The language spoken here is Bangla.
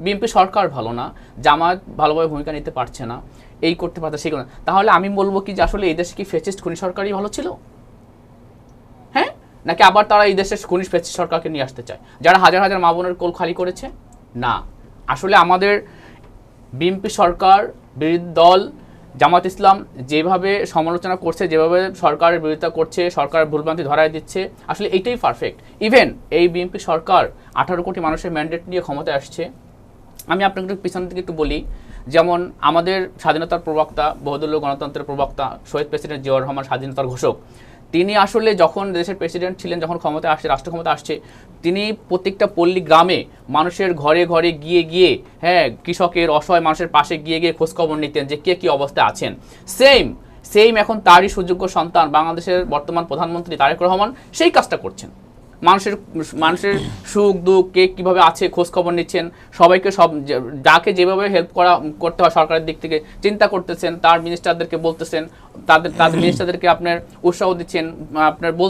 বিএনপি সরকার ভালো না, জামায়াত ভালোভাবে ভূমিকা নিতে পারছে না, এই করতে পারছে সেগুলো। তাহলে আমি বলবো কি যে আসলে এই দেশে কি ফ্যাসিস্ট খুনি সরকারই ভালো ছিল? হ্যাঁ, নাকি আবার তারা এই দেশের খুনি ফ্যাসিস্ট সরকারকে নিয়ে আসতে চায়, যারা হাজার হাজার মা বোনের কোল খালি করেছে? না, আসলে আমাদের বিএনপি সরকার, বিরোধী দল জামাত ইসলাম যেভাবে সমালোচনা করছে, যেভাবে সরকারের বিরোধিতা করছে, সরকারের ভুলভ্রান্তি ধরায় দিচ্ছে, আসলে এইটাই পারফেক্ট। ইভেন এই বিএনপি সরকার 18 কোটি মানুষের ম্যান্ডেট নিয়ে ক্ষমতায় আসছে। আমি আপনাকে একটু পিছনের দিকে একটু বলি, যেমন আমাদের স্বাধীনতার প্রবক্তা, বহুদলীয় গণতন্ত্রের প্রবক্তা শহীদ প্রেসিডেন্ট জিয়াউর রহমান, স্বাধীনতার ঘোষক, তিনি আসলে যখন দেশের প্রেসিডেন্ট ছিলেন, যখন ক্ষমতায় আসছে, রাষ্ট্র ক্ষমতা আসছে, তিনি প্রত্যেকটা পল্লী গ্রামে মানুষের ঘরে ঘরে গিয়ে গিয়ে, হ্যাঁ, কৃষকের, অসহায় মানুষের পাশে গিয়ে গিয়ে খোঁজখবর নিতেন যে কে কী অবস্থায় আছেন। সেম এখন তারই সুযোগ্য সন্তান বাংলাদেশের বর্তমান প্রধানমন্ত্রী তারেক রহমান সেই কাজটা করছেন। মানুষের মানুষের সুখ দুঃখ, কে কীভাবে আছে খোঁজ খবর নিচ্ছেন, সবাইকে যাকে যেভাবে হেল্প করতে হয় সরকারের দিক থেকে চিন্তা করতেছেন, তার মিনিস্টারদেরকে বলতেছেন, তাদের মিনিস্টারদেরকে আপনার উৎসাহ দিচ্ছেন, আপনার